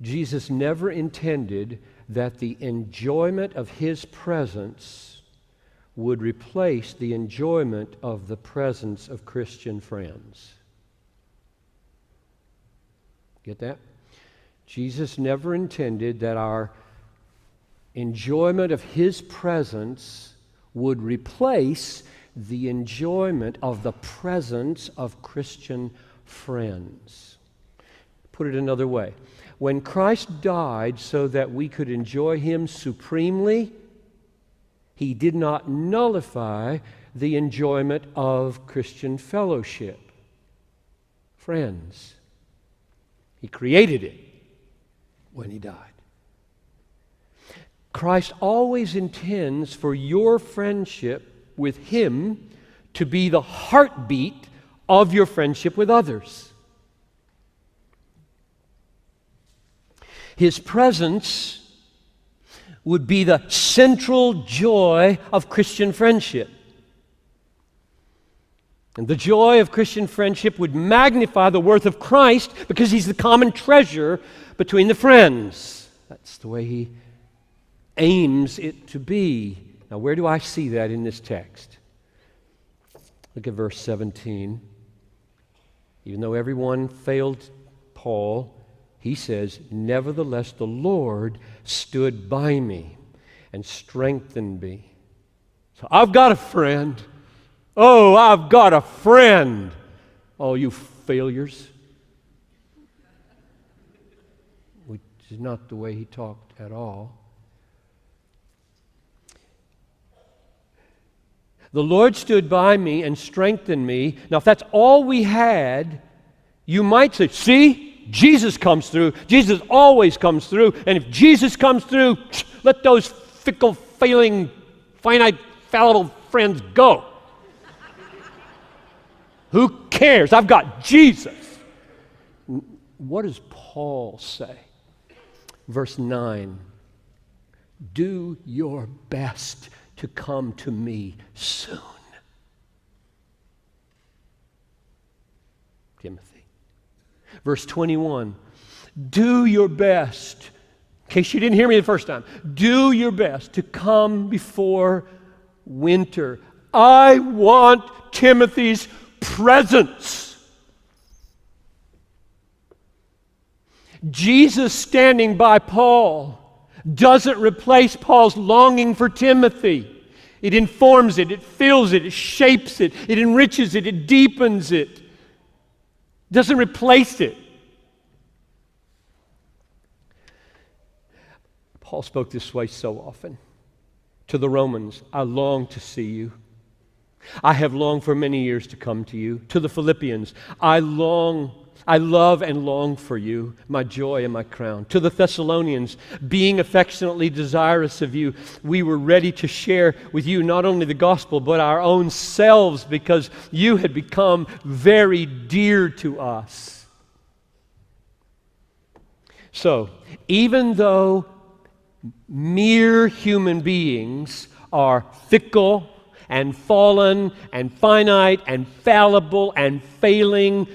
Jesus never intended that the enjoyment of His presence would replace the enjoyment of the presence of Christian friends. Get that? Jesus never intended that our enjoyment of His presence would replace the enjoyment of the presence of Christian friends. Put it another way. When Christ died so that we could enjoy Him supremely, He did not nullify the enjoyment of Christian fellowship. Friends. He created it when He died. Christ always intends for your friendship with Him to be the heartbeat of your friendship with others. His presence would be the central joy of Christian friendship. And the joy of Christian friendship would magnify the worth of Christ because He's the common treasure between the friends. That's the way He aims it to be. Now, where do I see that in this text? Look at verse 17. Even though everyone failed Paul, he says, "Nevertheless, the Lord stood by me and strengthened me." So I've got a friend. Oh, I've got a friend. Oh, you failures. Which is not the way he talked at all. The Lord stood by me and strengthened me. Now, if that's all we had, you might say, see, Jesus comes through. Jesus always comes through. And if Jesus comes through, let those fickle, failing, finite, fallible friends go. Who cares? I've got Jesus. What does Paul say? Verse 9. Do your best to come to me soon. Timothy. Verse 21. Do your best, in case you didn't hear me the first time, do your best to come before winter. I want Timothy's presence. Jesus standing by Paul doesn't replace Paul's longing for Timothy. It informs it, it fills it, it shapes it, it enriches it, it deepens it. It doesn't replace it. Paul spoke this way so often. To the Romans, I long to see you. I have longed for many years to come to you. To the Philippians, I love and long for you, my joy and my crown. To the Thessalonians, being affectionately desirous of you, we were ready to share with you not only the gospel, but our own selves, because you had become very dear to us. So, even though mere human beings are fickle and fallen and finite and fallible and failing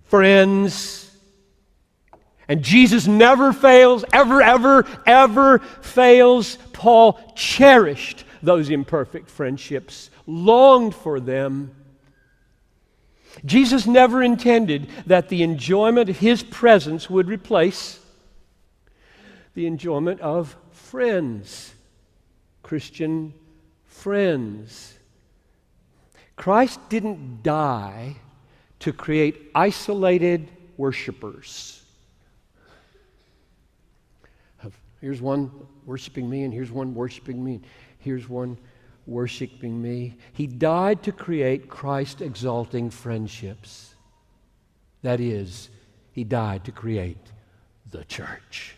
friends, and Jesus never fails, ever fails, Paul cherished those imperfect friendships, longed for them. Jesus never intended that the enjoyment of His presence would replace the enjoyment of friends, Christian friends. Christ didn't die to create isolated worshipers. Here's one worshiping me, and here's one worshiping me, and here's one worshiping me. He died to create Christ-exalting friendships. That is, He died to create the church.